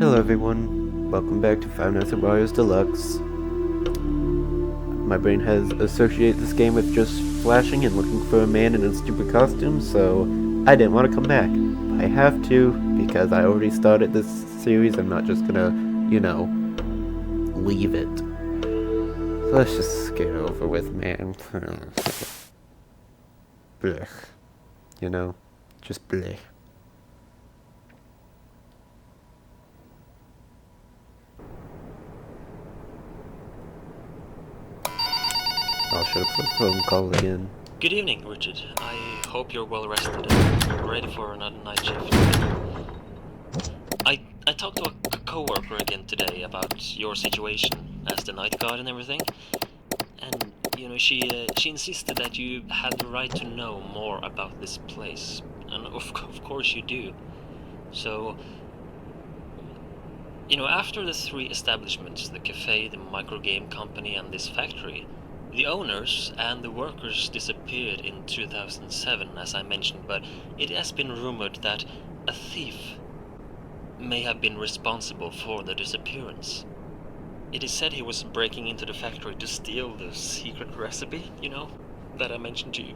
Hello everyone, welcome back to Five Nights at Wario's Deluxe. My brain has associated this game with just flashing and looking for a man in a stupid costume, so I didn't want to come back. I have to, because I already started this series. I'm not just gonna, leave it. So let's just get it over with, man. Blech. Just blech. I'll shut up for the phone call again. Good evening, Richard. I hope you're well rested and ready for another night shift. I talked to a co-worker again today about your situation as the night guard and everything, and she insisted that you had the right to know more about this place, and of course you do. So, after the three establishments, the cafe, the microgame company, and this factory, the owners and the workers disappeared in 2007, as I mentioned, but it has been rumored that a thief may have been responsible for the disappearance. It is said he was breaking into the factory to steal the secret recipe, that I mentioned to you.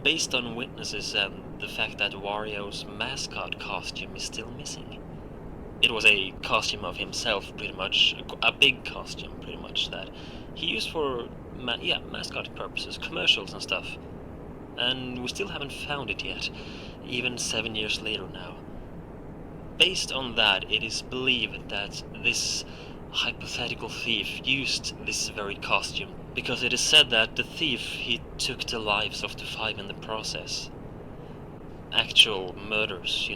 Based on witnesses and the fact that Wario's mascot costume is still missing. It was a costume of himself, pretty much, a big costume, pretty much, that he used for mascot purposes, commercials and stuff. And we still haven't found it yet, even 7 years later now. Based on that, it is believed that this hypothetical thief used this very costume, because it is said that the thief, he took the lives of the 5 in the process. Actual murders,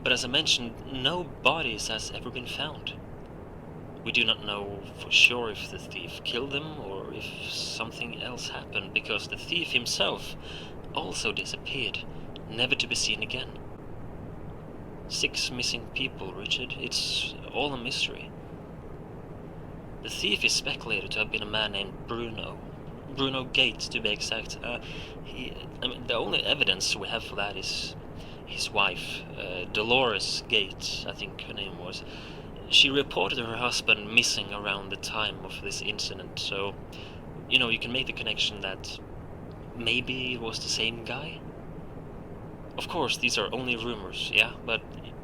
But as I mentioned, no bodies has ever been found. We do not know for sure if the thief killed them or if something else happened, because the thief himself also disappeared, never to be seen again. 6 missing people, Richard. It's all a mystery. The thief is speculated to have been a man named Bruno Gates, to be exact. The only evidence we have for that is his wife, Dolores Gates, I think her name was. She reported her husband missing around the time of this incident, so, you can make the connection that maybe it was the same guy? Of course, these are only rumors, yeah, but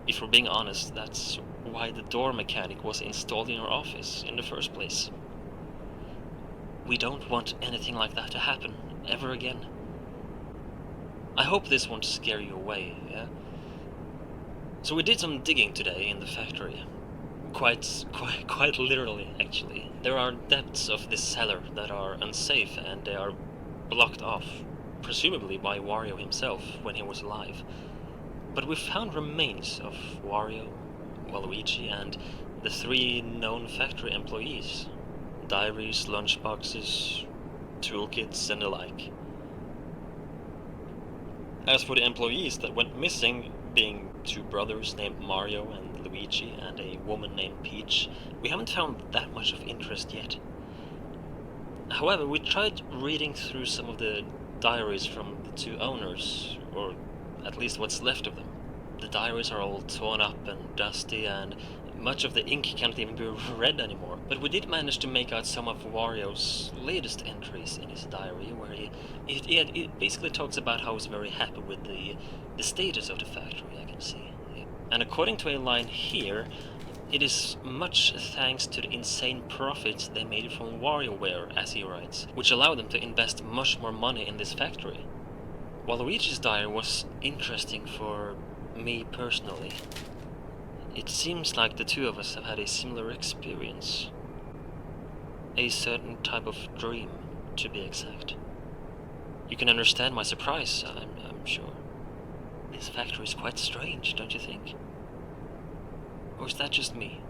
if we're being honest, that's why the door mechanic was installed in our office in the first place. We don't want anything like that to happen, ever again. I hope this won't scare you away, yeah? So we did some digging today in the factory. Quite literally, actually. There are depths of this cellar that are unsafe, and they are blocked off, presumably by Wario himself when he was alive. But we found remains of Wario, Waluigi, and the 3 known factory employees. Diaries, lunchboxes, toolkits, and the like. As for the employees that went missing, being 2 brothers named Mario and Luigi and a woman named Peach, we haven't found that much of interest yet. However, we tried reading through some of the diaries from the 2 owners, or at least what's left of them. The diaries are all torn up and dusty, and much of the ink can't even be read anymore. But we did manage to make out some of Wario's latest entries in his diary, where he basically talks about how he's very happy with the status of the factory, I can see. And according to a line here, it is much thanks to the insane profits they made from WarioWare, as he writes, which allowed them to invest much more money in this factory. Waluigi's diary was interesting for me personally. It seems like the 2 of us have had a similar experience. A certain type of dream, to be exact. You can understand my surprise, I'm sure. This factory is quite strange, don't you think? Or is that just me?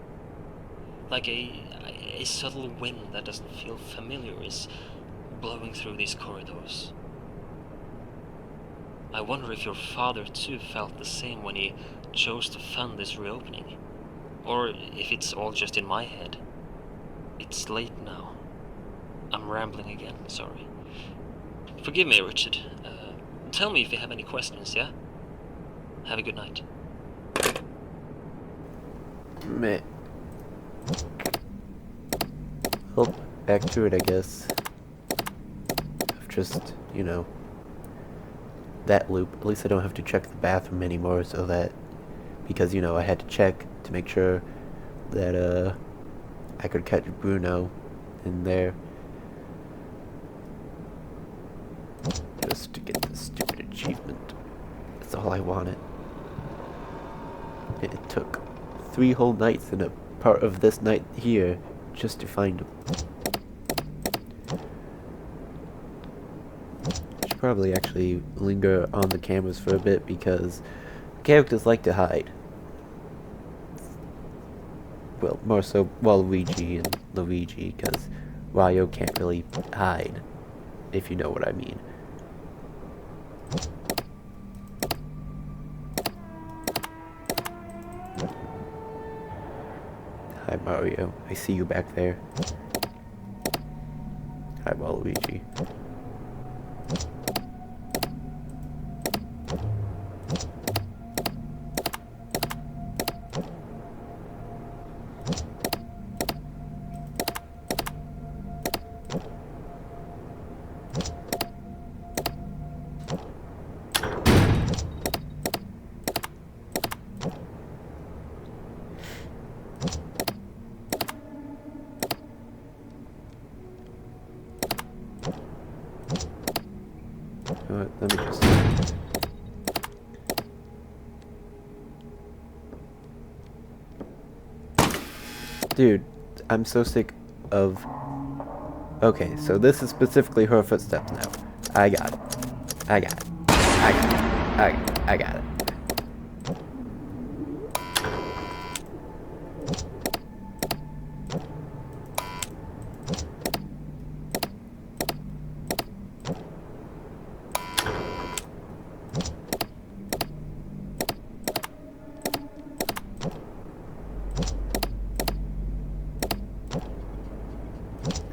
Like a subtle wind that doesn't feel familiar is blowing through these corridors. I wonder if your father too felt the same when he chose to fund this reopening. Or if it's all just in my head. It's late now. I'm rambling again, sorry. Forgive me, Richard. Tell me if you have any questions, yeah? Have a good night. Meh. Well, back to it, I guess. Of just, you know, that loop. At least I don't have to check the bathroom anymore, so that... Because, you know, I had to check to make sure that, I could catch Bruno in there. Just to get this stupid achievement. That's all I wanted. It took 3 whole nights and a part of this night here just to find him. Should probably actually linger on the cameras for a bit because characters like to hide. Well, more so Waluigi and Luigi, because Wario can't really hide, if you know what I mean. Hi Mario, I see you back there. Hi Waluigi. Let me just... Dude, I'm so sick of... Okay, so this is specifically her footsteps now. I got it. I got it. I got it. I got it.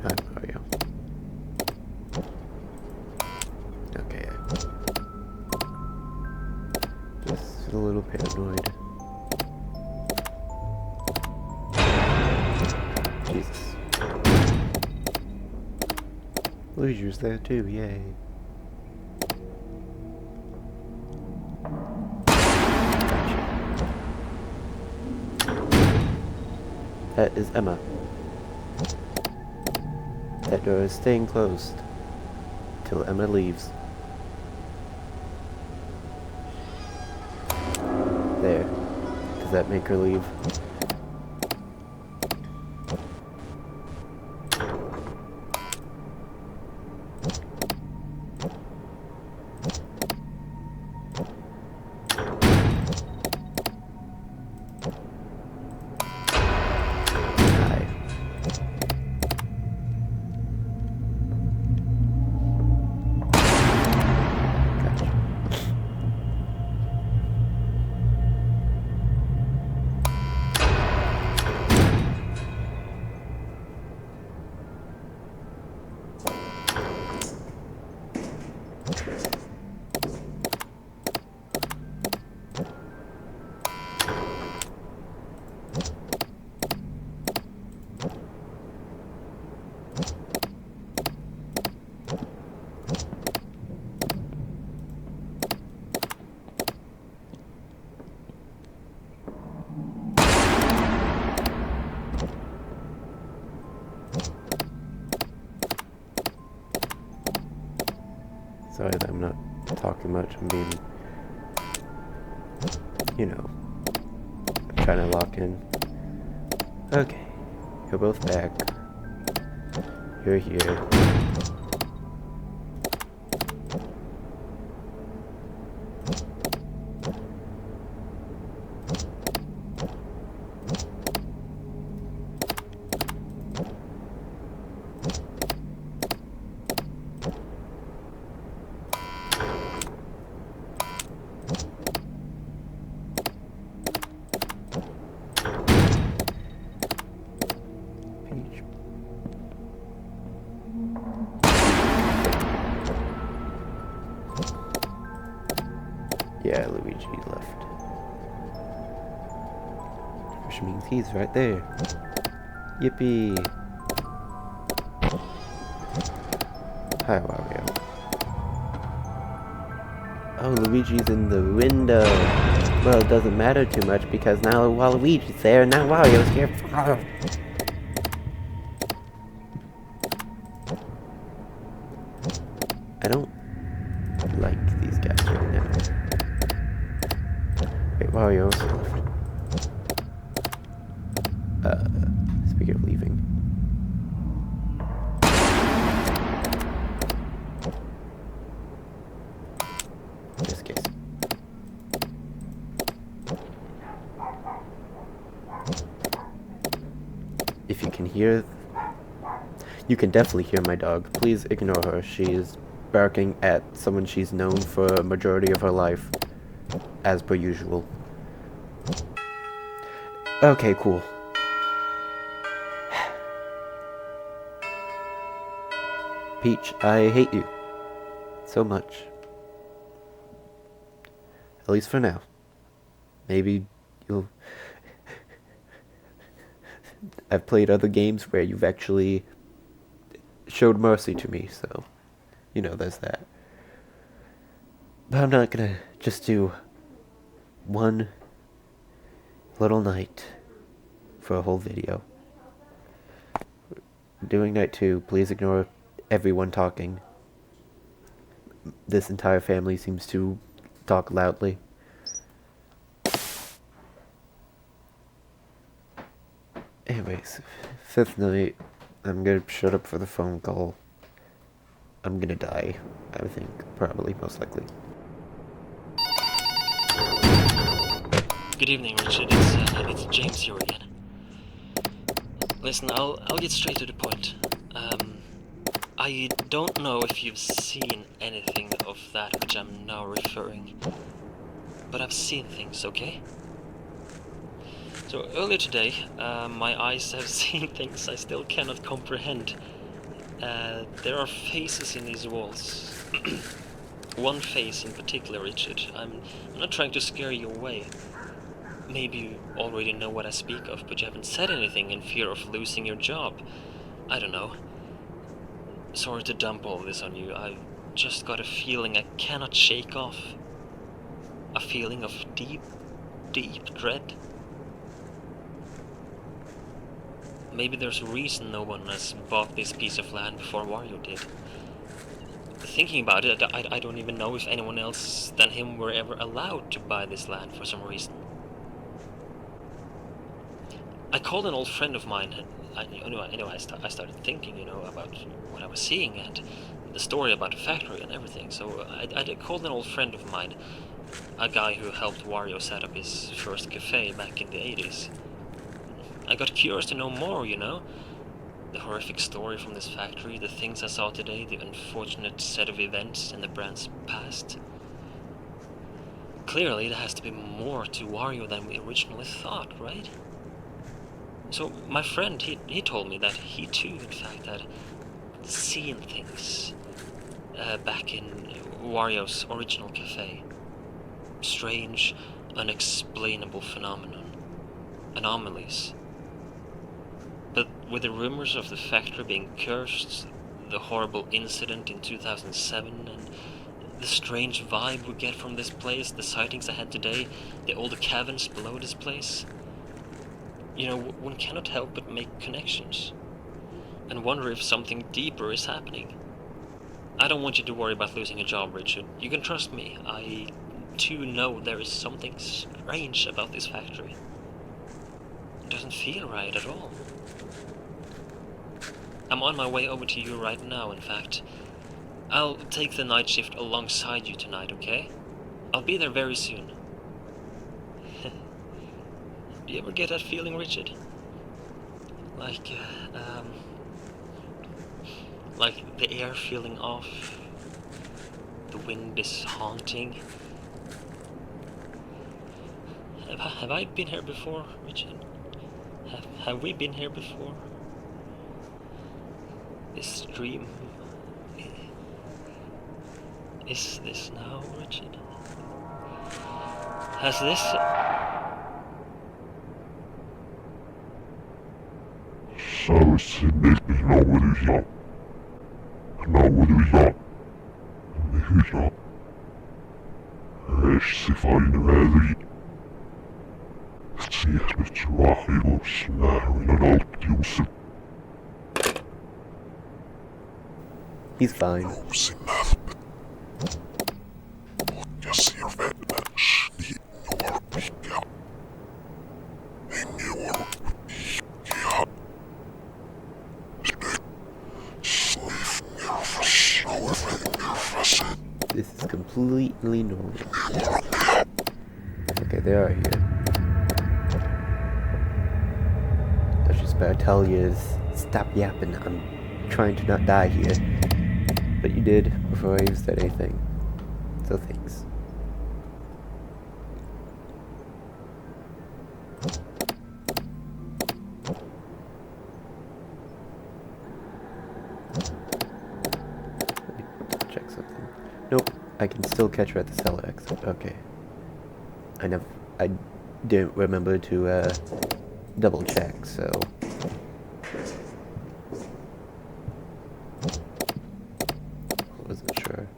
Hi, Mario. Okay. Just a little paranoid. Jesus. Luigi's there too, yay. Gotcha. That is Emma. That door is staying closed till Emma leaves. There. Does that make her leave? Hi. Gotcha. Sorry that I'm not talking much. I'm being, you know, I'm trying to lock in. Okay, you're both back. You're here. Peach. Yeah, Luigi left. For which means he's right there. Yippee! Hi, Wario. Oh, Luigi's in the window. Well, it doesn't matter too much because now Waluigi's there and now Wario's here. I don't like these guys right now. Wait, Wario. Speaking of leaving. Just case. If you can hear... You can definitely hear my dog. Please ignore her. She is barking at someone she's known for a majority of her life. As per usual. Okay, cool. Peach, I hate you. So much. At least for now. Maybe you'll... I've played other games where you've actually showed mercy to me, so... You know, there's that. But I'm not gonna just do one little night for a whole video. Doing night 2, please ignore everyone talking. This entire family seems to talk loudly. Anyways, 5th night, I'm gonna shut up for the phone call. I'm gonna die, I think, probably, most likely. Good evening, Richard. It's James here again. Listen, I'll get straight to the point. I don't know if you've seen anything of that which I'm now referring, but I've seen things, okay? So earlier today, my eyes have seen things I still cannot comprehend. There are faces in these walls. One face in particular, Richard. I'm not trying to scare you away. Maybe you already know what I speak of, but you haven't said anything in fear of losing your job. I don't know. Sorry to dump all this on you. I've just got a feeling I cannot shake off. A feeling of deep, deep dread. Maybe there's a reason no one has bought this piece of land before Wario did. Thinking about it, I don't even know if anyone else than him were ever allowed to buy this land for some reason. I called an old friend of mine. I started thinking, about what I was seeing and the story about the factory and everything. So I called an old friend of mine, a guy who helped Wario set up his first cafe back in the 80s. I got curious to know more, the horrific story from this factory, the things I saw today, the unfortunate set of events in the brand's past. Clearly, there has to be more to Wario than we originally thought, right? So my friend, he told me that he too, in fact, had seen things back in Wario's original cafe. Strange, unexplainable anomalies. But with the rumors of the factory being cursed, the horrible incident in 2007, and the strange vibe we get from this place, the sightings I had today, the old caverns below this place, one cannot help but make connections and wonder if something deeper is happening. I don't want you to worry about losing a job, Richard. You can trust me. I too know there is something strange about this factory. It doesn't feel right at all. I'm on my way over to you right now, in fact. I'll take the night shift alongside you tonight, okay? I'll be there very soon. Do you ever get that feeling, Richard? Like the air feeling off, the wind is haunting. Have I been here before, Richard? Have we been here before? This dream, is this now, Richard? Has this... He's fine. This is completely normal. Okay, they are here. I was just about to tell you to stop yapping. I'm trying to not die here. But you did before I even said anything. So thanks. Check something. Nope, I can still catch her at the cellar exit. Okay. I didn't remember to double check, so. Wasn't sure.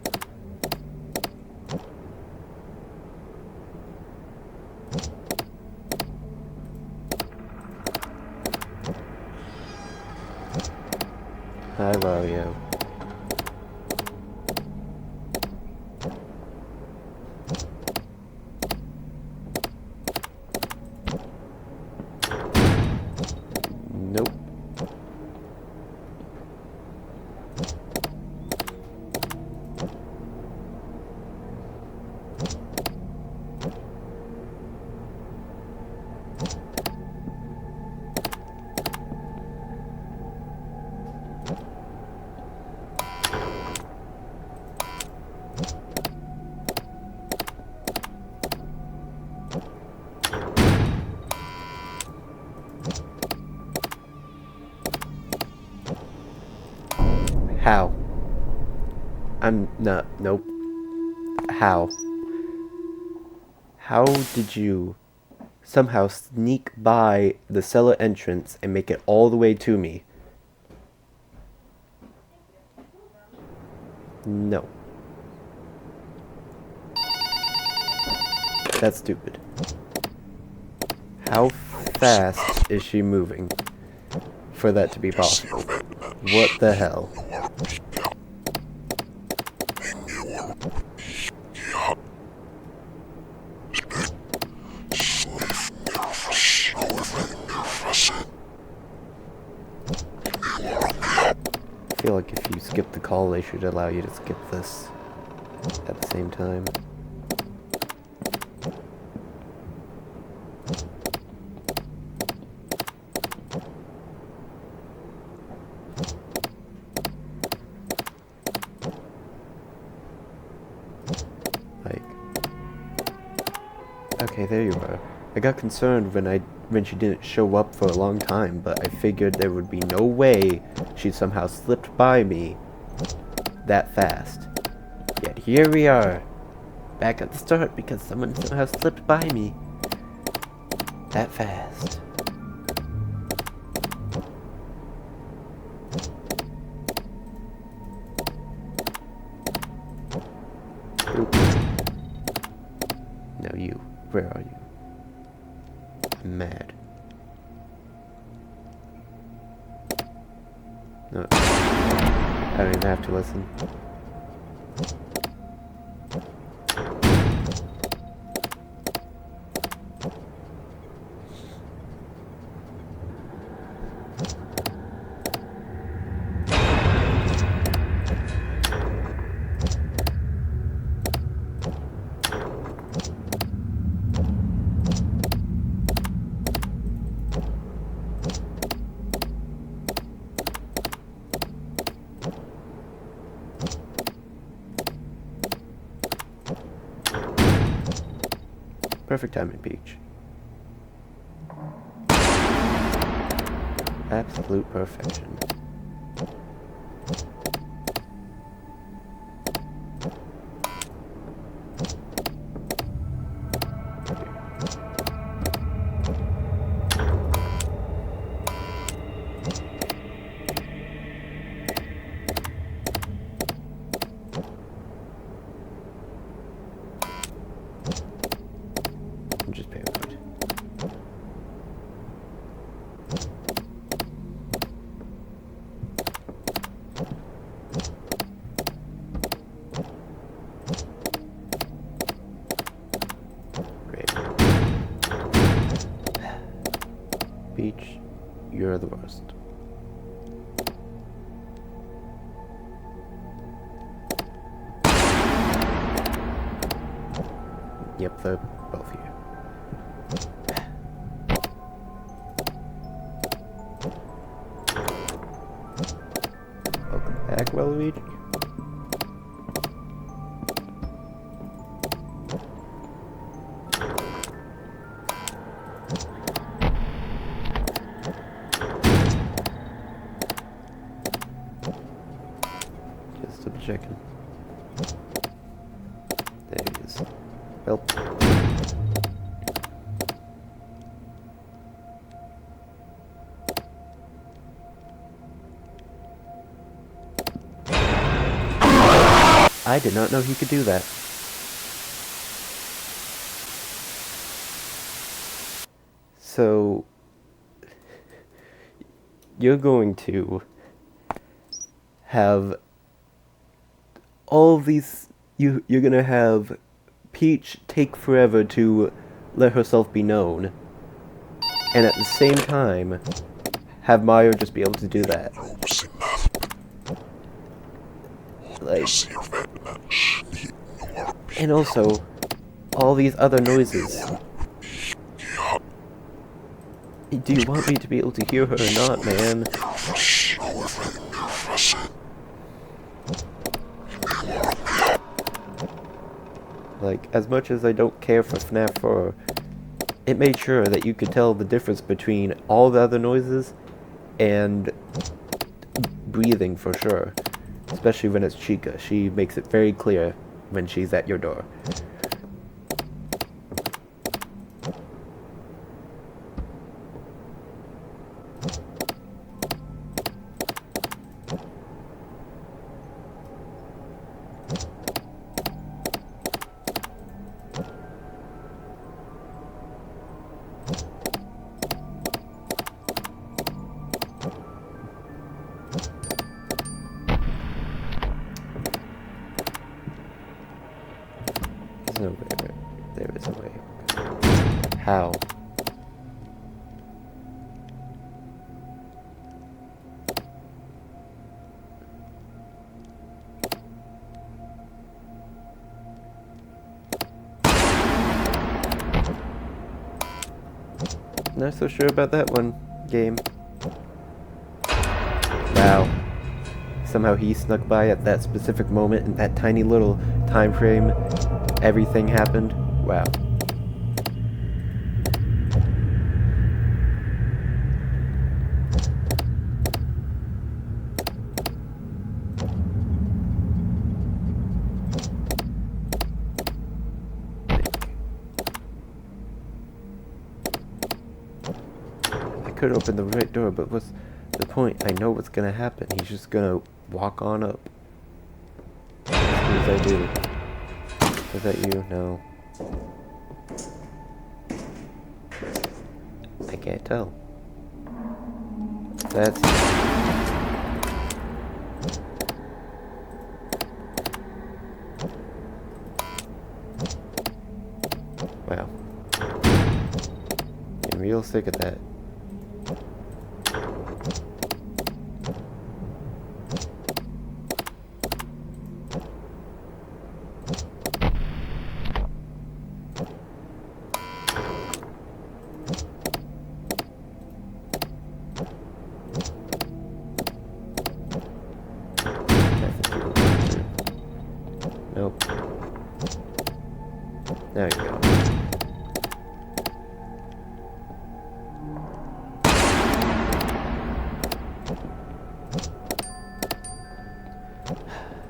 Hi, Wario. Nope. How? I'm not. Nope. How? How did you somehow sneak by the cellar entrance and make it all the way to me? No. That's stupid. How fast is she moving for that to be possible? What the hell? I feel like if you skip the call, they should allow you to skip this at the same time. Like, okay, there you are. I got concerned when she didn't show up for a long time, but I figured there would be no way she somehow slipped by me that fast. Yet here we are, back at the start because someone somehow slipped by me that fast. Oops. Now you, where are you? I'm mad. No, I don't even have to listen. Perfect timing, Peach. Absolute perfection. Peach, you're the worst. Yep, they're both here. Welcome back, Waluigi. Just double checking. There he is. Well. I did not know he could do that. So, you're going to have all these, you're gonna have Peach take forever to let herself be known, and at the same time, have Mario just be able to do that. Like, and also, all these other noises. Do you want me to be able to hear her or not, man? Like, as much as I don't care for FNAF 4, it made sure that you could tell the difference between all the other noises and breathing for sure. Especially when it's Chica. She makes it very clear when she's at your door. No way. There is a way. How? Not so sure about that one, game. Wow. Somehow he snuck by at that specific moment in that tiny little time frame. Everything happened. Wow. I could open the right door, but what's the point? I know what's gonna happen. He's just gonna walk on up. As soon as I do. Is that you? No. I can't tell. That's... Wow. I'm real sick of that. Nope. There you go.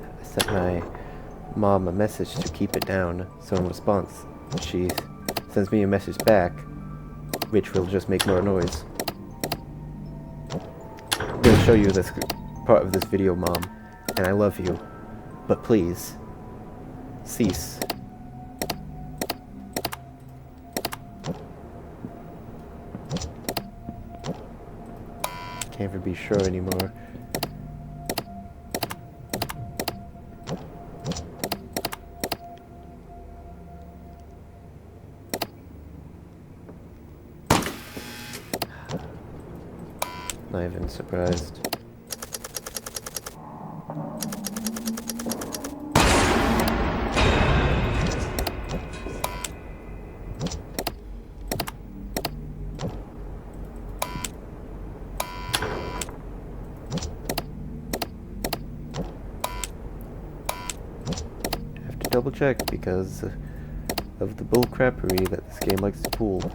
I sent my mom a message to keep it down, so in response, she sends me a message back, which will just make more noise. I'm gonna show you this part of this video, Mom, and I love you, but please, cease. Can't even be sure anymore. Not even surprised. Have to double check because of the bullcrappery that this game likes to pull.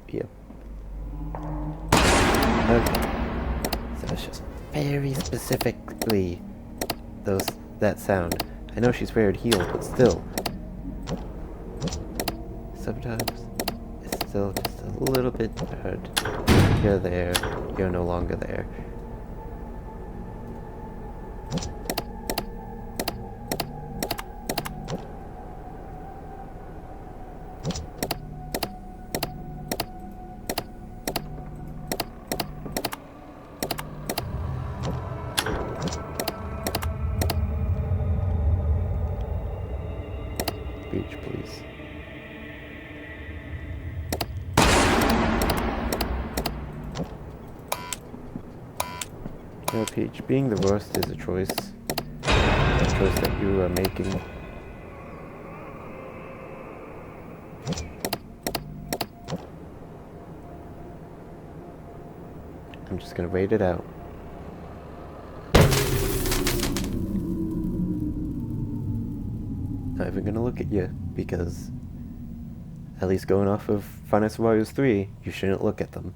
Yep. Okay. So it's just very specifically that sound. I know she's wearing heels, but still. Sometimes it's still just a little bit hard. You're there, you're no longer there. Beach, please. No, Peach, being the worst is a choice. A choice that you are making. I'm just gonna wait it out. Not even gonna look at you, because at least going off of Five Nights at Wario's 3, you shouldn't look at them.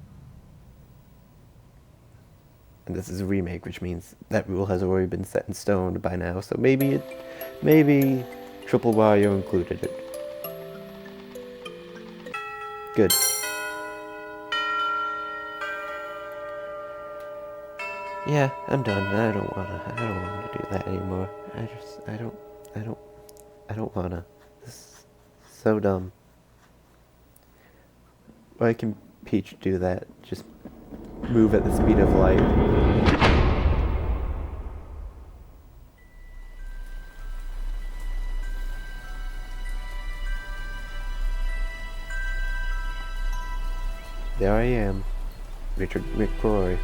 And this is a remake, which means that rule has already been set in stone by now, so maybe Triple Wario included it. Good. Yeah, I'm done. I don't wanna do that anymore. I don't wanna. This is so dumb. Why can Peach do that? Just move at the speed of light. There I am, Richard McCrory,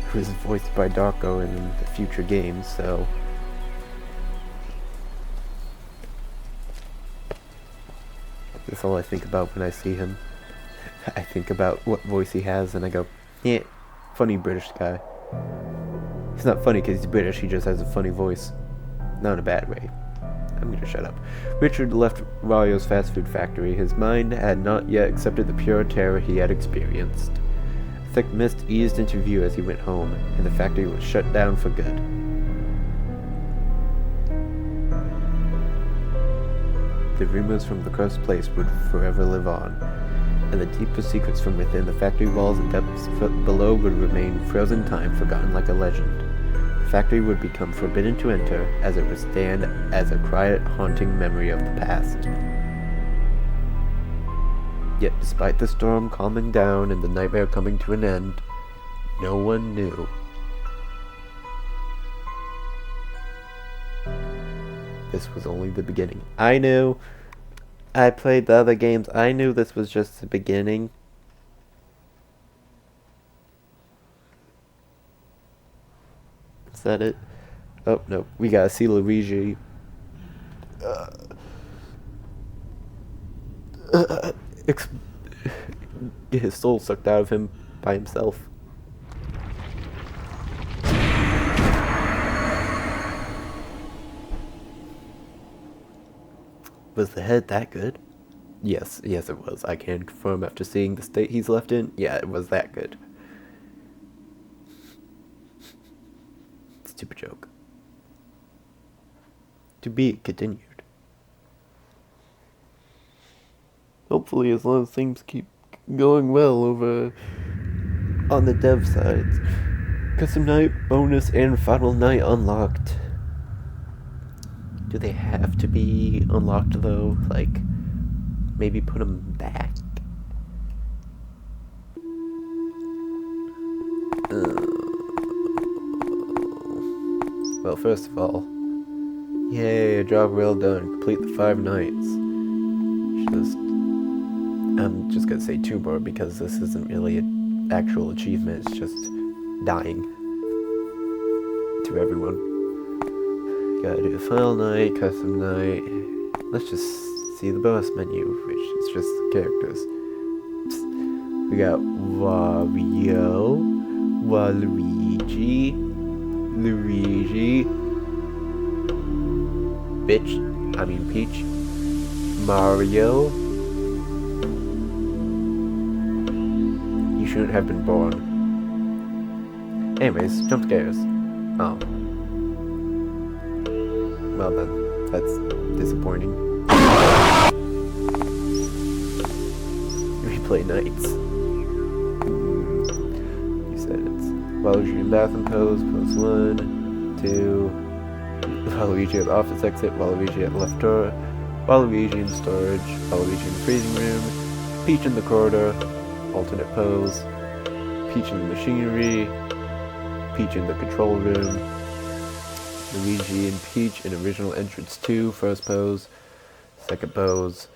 who is voiced by Darko in the future games, so that's all I think about when I see him. I think about what voice he has, and I go, yeah, funny British guy. He's not funny because he's British, he just has a funny voice. Not in a bad way. I'm gonna shut up. Richard left Wario's fast food factory. His mind had not yet accepted the pure terror he had experienced. A thick mist eased into view as he went home, and the factory was shut down for good. The rumors from the cursed place would forever live on, and the deeper secrets from within the factory walls and depths below would remain frozen in time, forgotten like a legend. The factory would become forbidden to enter, as it would stand as a quiet, haunting memory of the past. Yet despite the storm calming down and the nightmare coming to an end, no one knew. This was only the beginning. I knew. I played the other games. I knew this was just the beginning. Is that it? Oh, no. We gotta see Luigi. Get his soul sucked out of him by himself. Was the head that good? Yes it was. I can confirm after seeing the state he's left in. Yeah, it was that good. Stupid joke. To be continued. Hopefully, as long as things keep going well over on the dev side. Custom night, bonus, and final night unlocked. Do they have to be unlocked though? Like, maybe put them back? Well, first of all, yay, a job well done. Complete the 5 nights. I'm just gonna say 2 more because this isn't really an actual achievement, it's just dying to everyone. Gotta do the final night, custom night. Let's just see the bonus menu, which is just characters. We got Wario, Waluigi, Luigi, Peach, Mario. You shouldn't have been born. Anyways, jump scares. Oh. Well then, that's disappointing. Replay nights. You said it's Waluigi in bathroom pose 1, 2, Waluigi at the office exit, Waluigi at the left door, Waluigi in storage, Waluigi in the freezing room, Peach in the corridor, alternate pose, Peach in the machinery, Peach in the control room, Luigi and Peach in original entrance 2, first pose, second pose,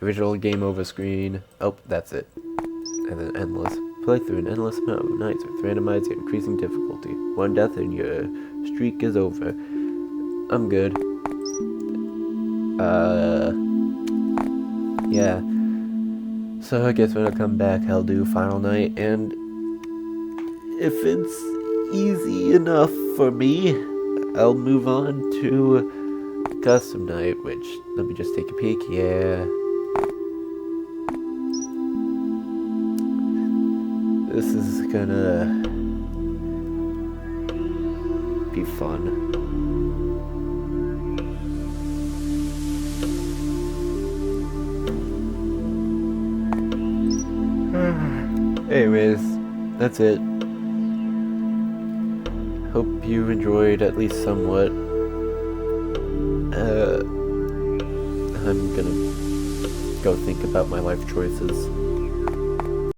original game over screen, oh, that's it, and then endless. Play through an endless amount of nights with randomized and increasing difficulty. 1 death and your streak is over. I'm good. Yeah. So I guess when I come back, I'll do final night, and if it's easy enough for me, I'll move on to custom night, which, let me just take a peek, yeah. This is gonna be fun. Anyways, that's it. Hope you enjoyed at least somewhat. I'm gonna go think about my life choices.